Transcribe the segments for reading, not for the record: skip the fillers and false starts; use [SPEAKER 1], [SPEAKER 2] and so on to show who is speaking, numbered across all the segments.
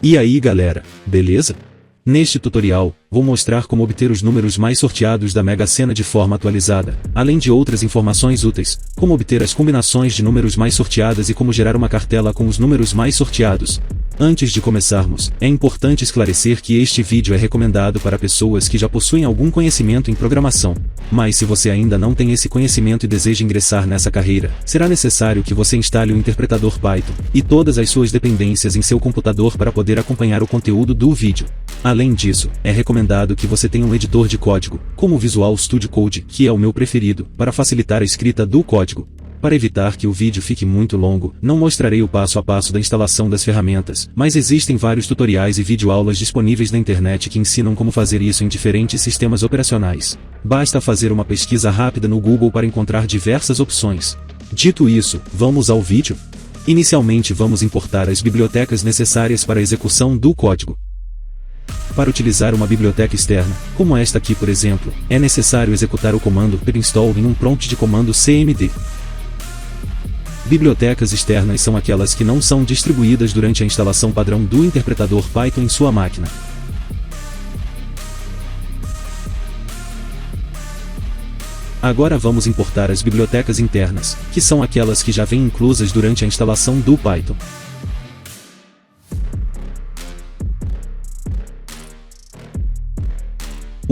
[SPEAKER 1] E aí galera, beleza? Neste tutorial, vou mostrar como obter os números mais sorteados da Mega Sena de forma atualizada, além de outras informações úteis, como obter as combinações de números mais sorteadas e como gerar uma cartela com os números mais sorteados. Antes de começarmos, é importante esclarecer que este vídeo é recomendado para pessoas que já possuem algum conhecimento em programação. Mas se você ainda não tem esse conhecimento e deseja ingressar nessa carreira, será necessário que você instale o interpretador Python e todas as suas dependências em seu computador para poder acompanhar o conteúdo do vídeo. Além disso, é recomendado que você tenha um editor de código, como o Visual Studio Code, que é o meu preferido, para facilitar a escrita do código. Para evitar que o vídeo fique muito longo, não mostrarei o passo a passo da instalação das ferramentas, mas existem vários tutoriais e videoaulas disponíveis na internet que ensinam como fazer isso em diferentes sistemas operacionais. Basta fazer uma pesquisa rápida no Google para encontrar diversas opções. Dito isso, vamos ao vídeo? Inicialmente vamos importar as bibliotecas necessárias para a execução do código. Para utilizar uma biblioteca externa, como esta aqui por exemplo, é necessário executar o comando pip-install em um prompt de comando cmd. Bibliotecas externas são aquelas que não são distribuídas durante a instalação padrão do interpretador Python em sua máquina. Agora vamos importar as bibliotecas internas, que são aquelas que já vêm inclusas durante a instalação do Python.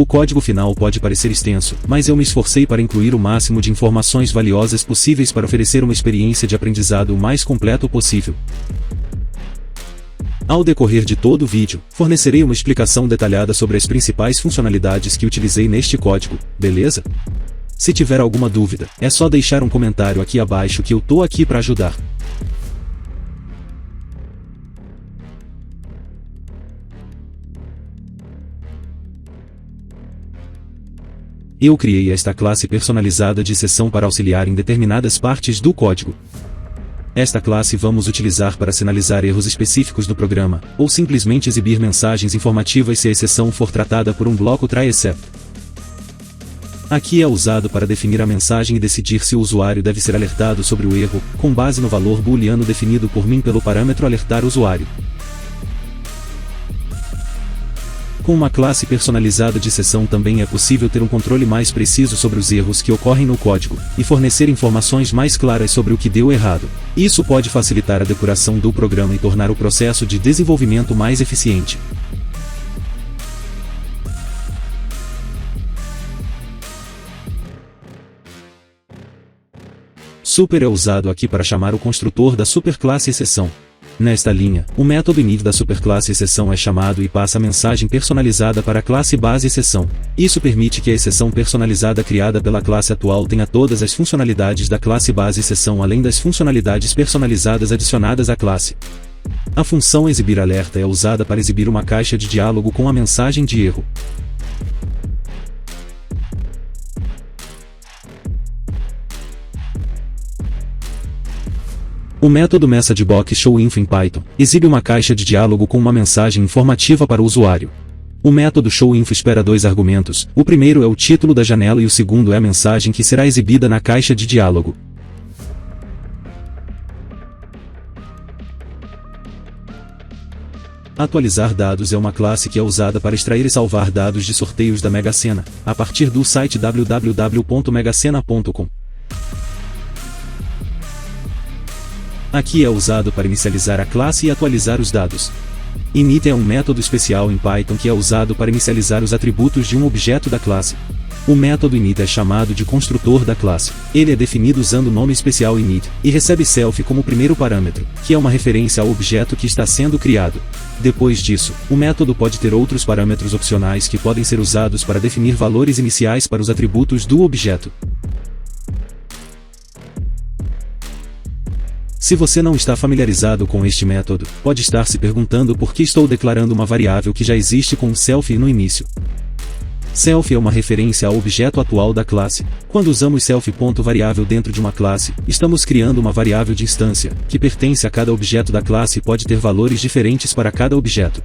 [SPEAKER 1] O código final pode parecer extenso, mas eu me esforcei para incluir o máximo de informações valiosas possíveis para oferecer uma experiência de aprendizado o mais completo possível. Ao decorrer de todo o vídeo, fornecerei uma explicação detalhada sobre as principais funcionalidades que utilizei neste código, beleza? Se tiver alguma dúvida, é só deixar um comentário aqui abaixo que eu tô aqui para ajudar. Eu criei esta classe personalizada de exceção para auxiliar em determinadas partes do código. Esta classe vamos utilizar para sinalizar erros específicos do programa, ou simplesmente exibir mensagens informativas se a exceção for tratada por um bloco try-except. Aqui é usado para definir a mensagem e decidir se o usuário deve ser alertado sobre o erro, com base no valor booleano definido por mim pelo parâmetro alertar usuário. Com uma classe personalizada de exceção também é possível ter um controle mais preciso sobre os erros que ocorrem no código, e fornecer informações mais claras sobre o que deu errado. Isso pode facilitar a depuração do programa e tornar o processo de desenvolvimento mais eficiente. Super é usado aqui para chamar o construtor da superclasse exceção. Nesta linha, o método init da superclasse exceção é chamado e passa a mensagem personalizada para a classe base exceção. Isso permite que a exceção personalizada criada pela classe atual tenha todas as funcionalidades da classe base exceção além das funcionalidades personalizadas adicionadas à classe. A função exibir alerta é usada para exibir uma caixa de diálogo com a mensagem de erro. O método MessageBox_showInfo em Python exibe uma caixa de diálogo com uma mensagem informativa para o usuário. O método showInfo espera dois argumentos, o primeiro é o título da janela e o segundo é a mensagem que será exibida na caixa de diálogo. Atualizar dados é uma classe que é usada para extrair e salvar dados de sorteios da Mega Sena, a partir do site www.megasena.com. Aqui é usado para inicializar a classe e atualizar os dados. Init é um método especial em Python que é usado para inicializar os atributos de um objeto da classe. O método init é chamado de construtor da classe. Ele é definido usando o nome especial init, e recebe self como primeiro parâmetro, que é uma referência ao objeto que está sendo criado. Depois disso, o método pode ter outros parâmetros opcionais que podem ser usados para definir valores iniciais para os atributos do objeto. Se você não está familiarizado com este método, pode estar se perguntando por que estou declarando uma variável que já existe com self no início. Self é uma referência ao objeto atual da classe. Quando usamos self.variável dentro de uma classe, estamos criando uma variável de instância, que pertence a cada objeto da classe e pode ter valores diferentes para cada objeto.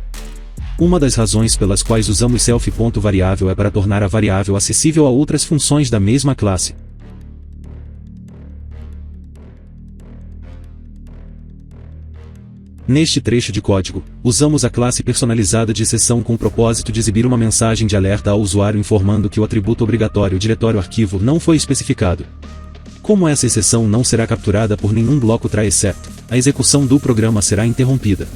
[SPEAKER 1] Uma das razões pelas quais usamos self.variável é para tornar a variável acessível a outras funções da mesma classe. Neste trecho de código, usamos a classe personalizada de exceção com o propósito de exibir uma mensagem de alerta ao usuário informando que o atributo obrigatório diretório arquivo não foi especificado. Como essa exceção não será capturada por nenhum bloco try except, a execução do programa será interrompida.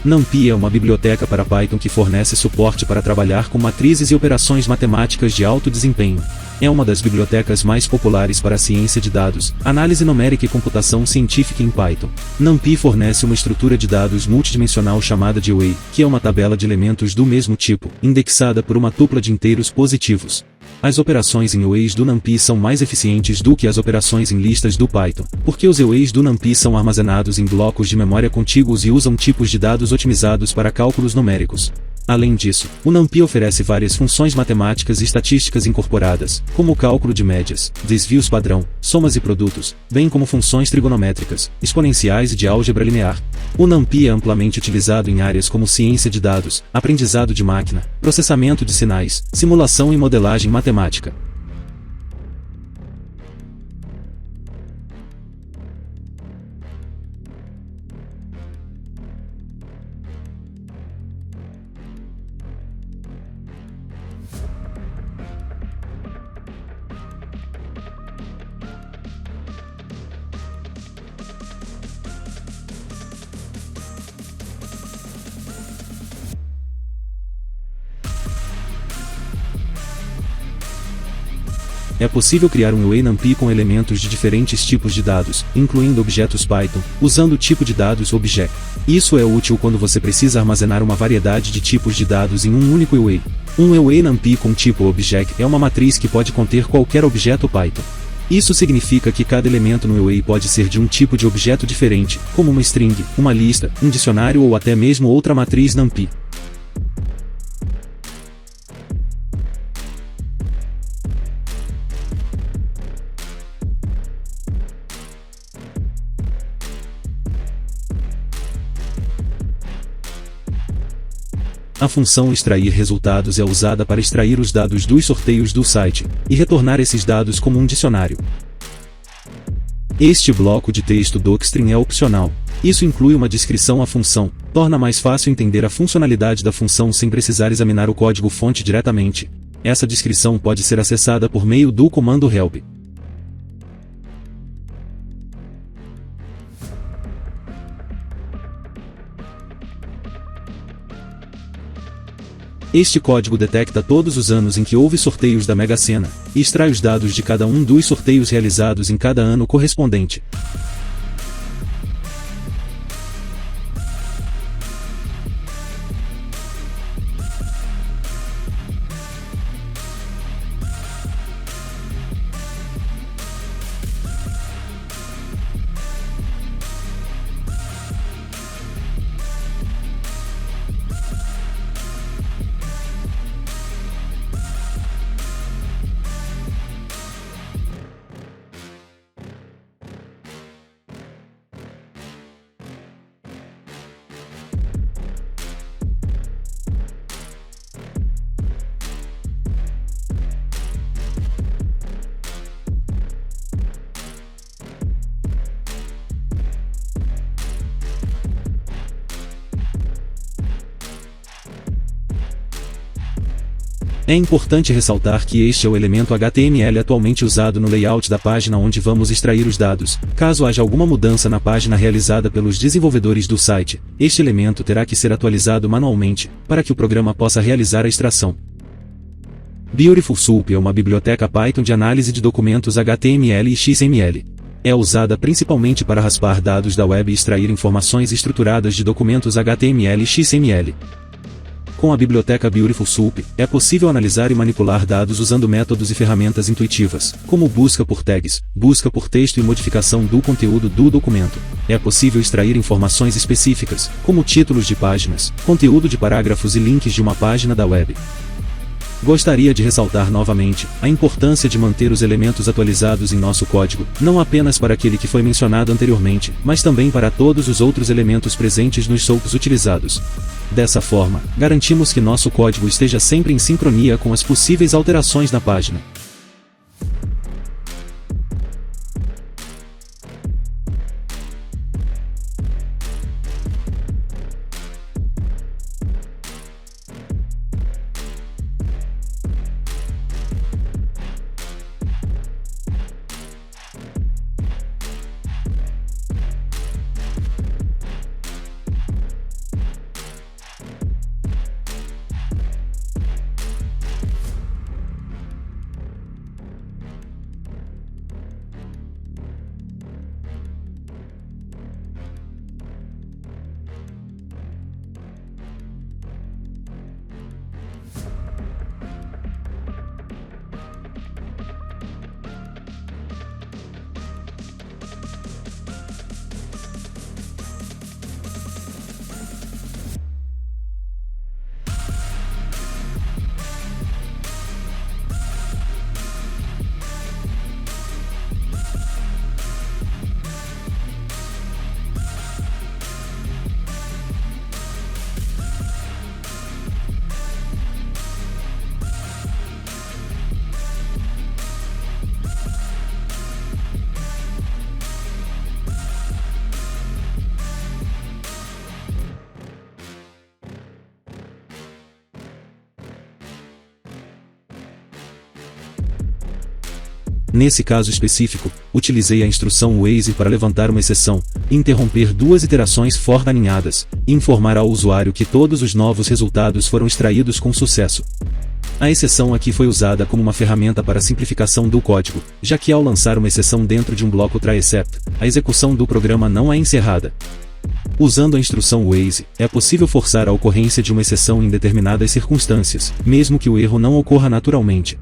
[SPEAKER 1] NumPy é uma biblioteca para Python que fornece suporte para trabalhar com matrizes e operações matemáticas de alto desempenho. É uma das bibliotecas mais populares para a ciência de dados, análise numérica e computação científica em Python. NumPy fornece uma estrutura de dados multidimensional chamada de array, que é uma tabela de elementos do mesmo tipo, indexada por uma tupla de inteiros positivos. As operações em arrays do NumPy são mais eficientes do que as operações em listas do Python, porque os arrays do NumPy são armazenados em blocos de memória contíguos e usam tipos de dados otimizados para cálculos numéricos. Além disso, o NumPy oferece várias funções matemáticas e estatísticas incorporadas, como o cálculo de médias, desvios padrão, somas e produtos, bem como funções trigonométricas, exponenciais e de álgebra linear. O NumPy é amplamente utilizado em áreas como ciência de dados, aprendizado de máquina, processamento de sinais, simulação e modelagem matemática. É possível criar um array NumPy com elementos de diferentes tipos de dados, incluindo objetos Python, usando o tipo de dados object. Isso é útil quando você precisa armazenar uma variedade de tipos de dados em um único array. Um array NumPy com tipo object é uma matriz que pode conter qualquer objeto Python. Isso significa que cada elemento no array pode ser de um tipo de objeto diferente, como uma string, uma lista, um dicionário ou até mesmo outra matriz NumPy. A função extrair resultados é usada para extrair os dados dos sorteios do site, e retornar esses dados como um dicionário. Este bloco de texto docstring é opcional. Isso inclui uma descrição à função, torna mais fácil entender a funcionalidade da função sem precisar examinar o código-fonte diretamente. Essa descrição pode ser acessada por meio do comando help. Este código detecta todos os anos em que houve sorteios da Mega Sena, e extrai os dados de cada um dos sorteios realizados em cada ano correspondente. É importante ressaltar que este é o elemento HTML atualmente usado no layout da página onde vamos extrair os dados. Caso haja alguma mudança na página realizada pelos desenvolvedores do site, este elemento terá que ser atualizado manualmente, para que o programa possa realizar a extração. Beautiful Soup é uma biblioteca Python de análise de documentos HTML e XML. É usada principalmente para raspar dados da web e extrair informações estruturadas de documentos HTML e XML. Com a biblioteca Beautiful Soup, é possível analisar e manipular dados usando métodos e ferramentas intuitivas, como busca por tags, busca por texto e modificação do conteúdo do documento. É possível extrair informações específicas, como títulos de páginas, conteúdo de parágrafos e links de uma página da web. Gostaria de ressaltar novamente a importância de manter os elementos atualizados em nosso código, não apenas para aquele que foi mencionado anteriormente, mas também para todos os outros elementos presentes nos soaps utilizados. Dessa forma, garantimos que nosso código esteja sempre em sincronia com as possíveis alterações na página. Nesse caso específico, utilizei a instrução Waze para levantar uma exceção, interromper duas iterações for aninhadas, e informar ao usuário que todos os novos resultados foram extraídos com sucesso. A exceção aqui foi usada como uma ferramenta para simplificação do código, já que ao lançar uma exceção dentro de um bloco try-except, a execução do programa não é encerrada. Usando a instrução Waze, é possível forçar a ocorrência de uma exceção em determinadas circunstâncias, mesmo que o erro não ocorra naturalmente.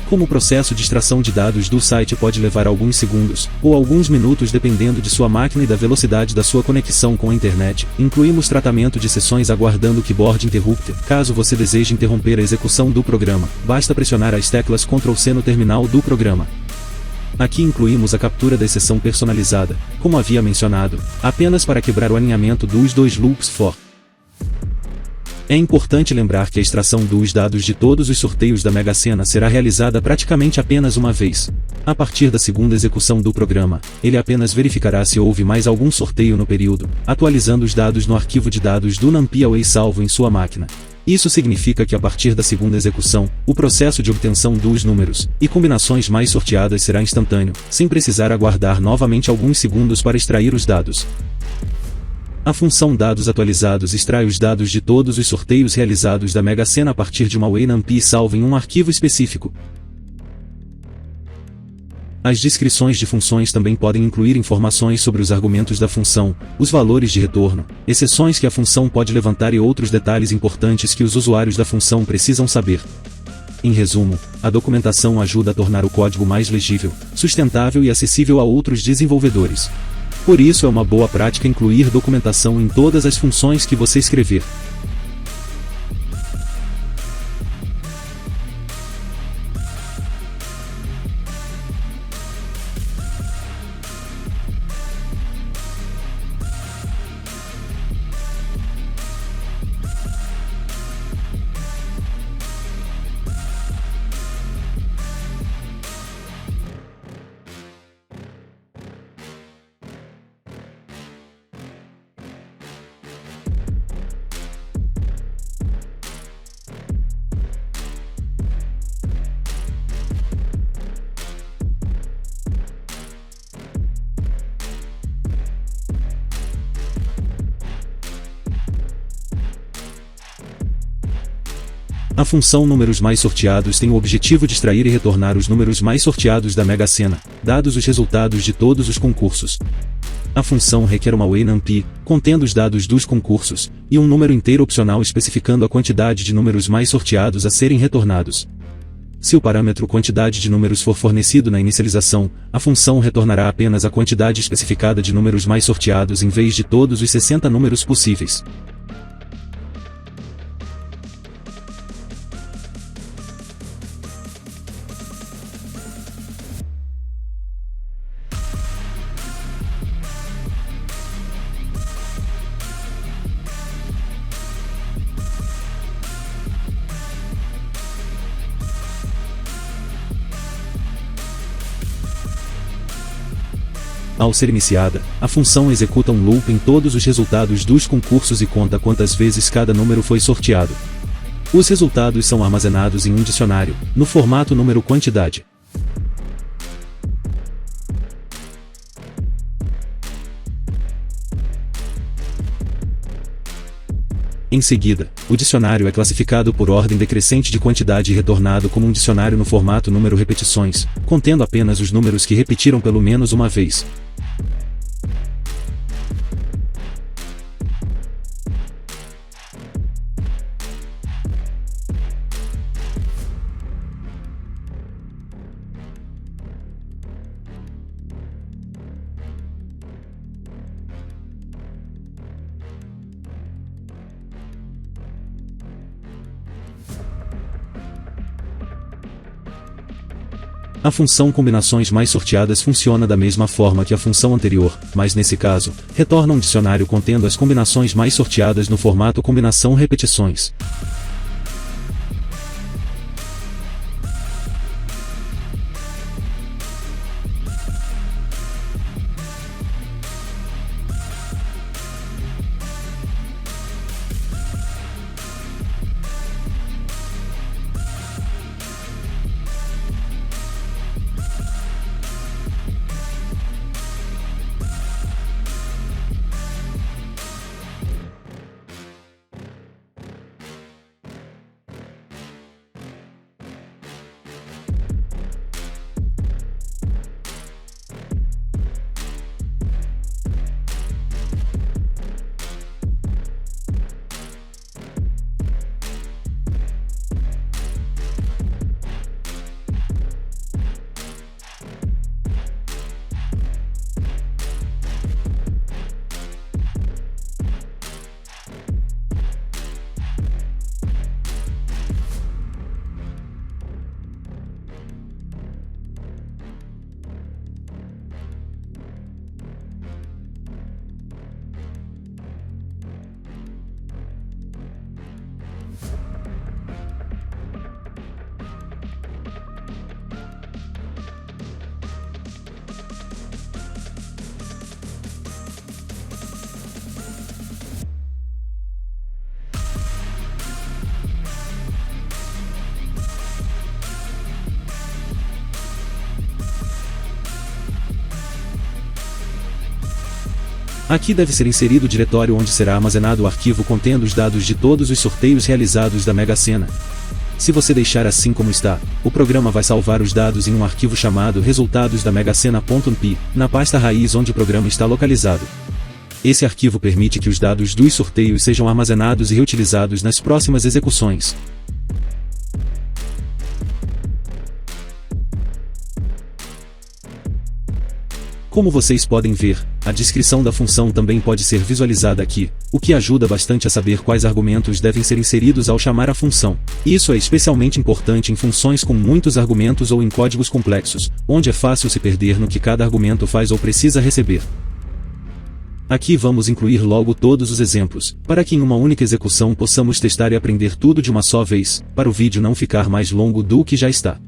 [SPEAKER 1] Como o processo de extração de dados do site pode levar alguns segundos, ou alguns minutos dependendo de sua máquina e da velocidade da sua conexão com a internet, incluímos tratamento de sessões aguardando o keyboard interrupter. Caso você deseje interromper a execução do programa, basta pressionar as teclas Ctrl+C no terminal do programa. Aqui incluímos a captura da exceção personalizada, como havia mencionado, apenas para quebrar o alinhamento dos dois loops for. É importante lembrar que a extração dos dados de todos os sorteios da Mega Sena será realizada praticamente apenas uma vez. A partir da segunda execução do programa, ele apenas verificará se houve mais algum sorteio no período, atualizando os dados no arquivo de dados do NumPy Away salvo em sua máquina. Isso significa que a partir da segunda execução, o processo de obtenção dos números e combinações mais sorteadas será instantâneo, sem precisar aguardar novamente alguns segundos para extrair os dados. A função dados atualizados extrai os dados de todos os sorteios realizados da Mega Sena a partir de uma Away NumPy salvo em um arquivo específico. As descrições de funções também podem incluir informações sobre os argumentos da função, os valores de retorno, exceções que a função pode levantar e outros detalhes importantes que os usuários da função precisam saber. Em resumo, a documentação ajuda a tornar o código mais legível, sustentável e acessível a outros desenvolvedores. Por isso é uma boa prática incluir documentação em todas as funções que você escrever. A função números mais sorteados tem o objetivo de extrair e retornar os números mais sorteados da Mega Sena, dados os resultados de todos os concursos. A função requer uma array NumPy, contendo os dados dos concursos, e um número inteiro opcional especificando a quantidade de números mais sorteados a serem retornados. Se o parâmetro quantidade de números for fornecido na inicialização, a função retornará apenas a quantidade especificada de números mais sorteados em vez de todos os 60 números possíveis. Ao ser iniciada, a função executa um loop em todos os resultados dos concursos e conta quantas vezes cada número foi sorteado. Os resultados são armazenados em um dicionário, no formato número-quantidade. Em seguida, o dicionário é classificado por ordem decrescente de quantidade e retornado como um dicionário no formato número repetições, contendo apenas os números que repetiram pelo menos uma vez. A função combinações mais sorteadas funciona da mesma forma que a função anterior, mas nesse caso, retorna um dicionário contendo as combinações mais sorteadas no formato combinação repetições. Aqui deve ser inserido o diretório onde será armazenado o arquivo contendo os dados de todos os sorteios realizados da Mega Sena. Se você deixar assim como está, o programa vai salvar os dados em um arquivo chamado resultados da megasena.mpy, na pasta raiz onde o programa está localizado. Esse arquivo permite que os dados dos sorteios sejam armazenados e reutilizados nas próximas execuções. Como vocês podem ver, a descrição da função também pode ser visualizada aqui, o que ajuda bastante a saber quais argumentos devem ser inseridos ao chamar a função. Isso é especialmente importante em funções com muitos argumentos ou em códigos complexos, onde é fácil se perder no que cada argumento faz ou precisa receber. Aqui vamos incluir logo todos os exemplos, para que em uma única execução possamos testar e aprender tudo de uma só vez, para o vídeo não ficar mais longo do que já está.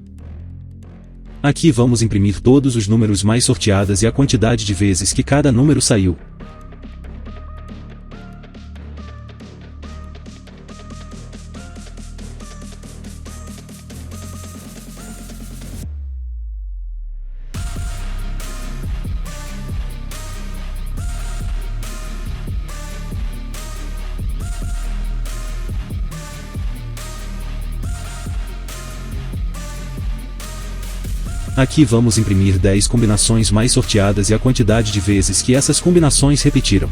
[SPEAKER 1] Aqui vamos imprimir todos os números mais sorteadas e a quantidade de vezes que cada número saiu. Aqui vamos imprimir 10 combinações mais sorteadas e a quantidade de vezes que essas combinações repetiram.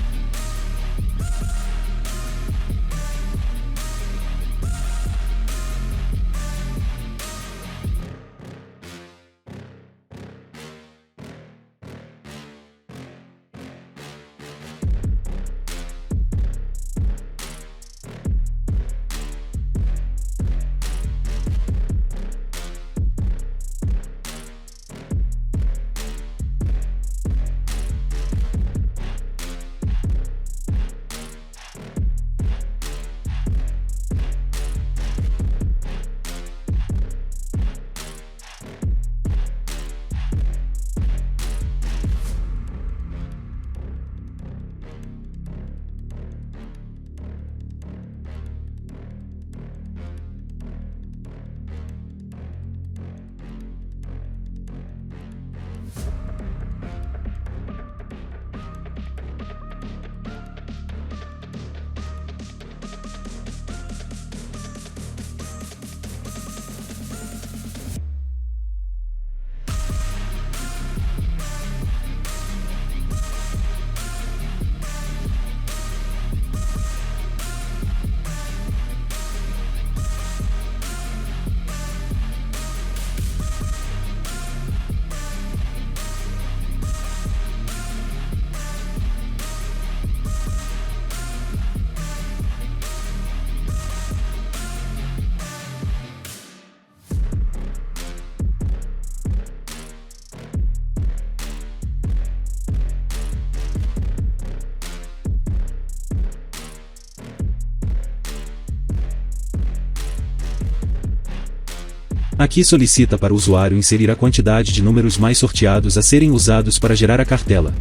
[SPEAKER 1] Aqui solicita para o usuário inserir a quantidade de números mais sorteados a serem usados para gerar a cartela.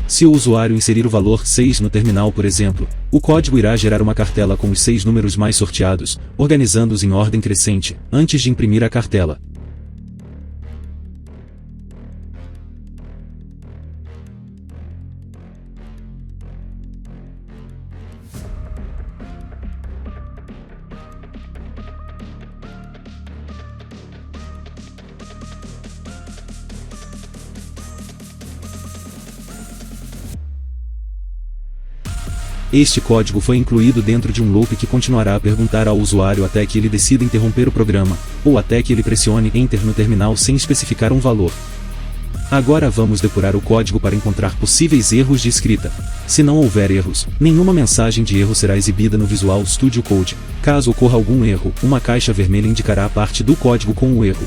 [SPEAKER 1] Se o usuário inserir o valor 6 no terminal, por exemplo, o código irá gerar uma cartela com os 6 números mais sorteados, organizando-os em ordem crescente, antes de imprimir a cartela. Este código foi incluído dentro de um loop que continuará a perguntar ao usuário até que ele decida interromper o programa, ou até que ele pressione Enter no terminal sem especificar um valor. Agora vamos depurar o código para encontrar possíveis erros de escrita. Se não houver erros, nenhuma mensagem de erro será exibida no Visual Studio Code. Caso ocorra algum erro, uma caixa vermelha indicará a parte do código com o erro.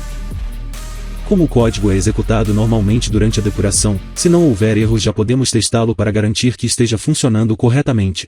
[SPEAKER 1] Como o código é executado normalmente durante a depuração, se não houver erros já podemos testá-lo para garantir que esteja funcionando corretamente.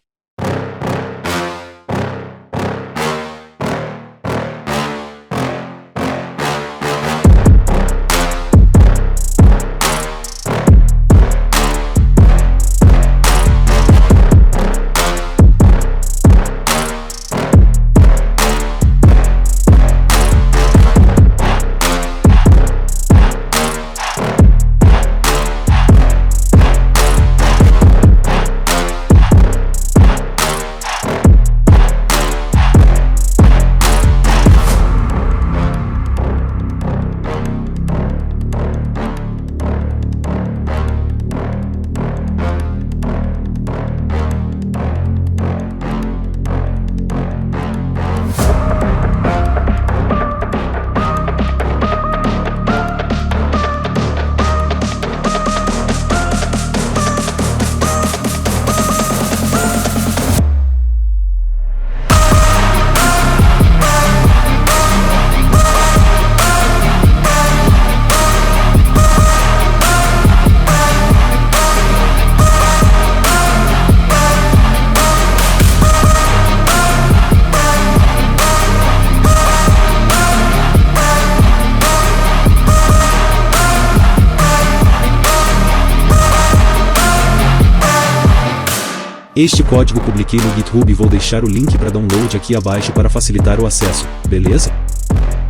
[SPEAKER 1] Este código publiquei no GitHub e vou deixar o link para download aqui abaixo para facilitar o acesso, beleza?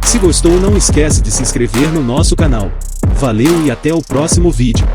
[SPEAKER 1] Se gostou, não esquece de se inscrever no nosso canal. Valeu e até o próximo vídeo.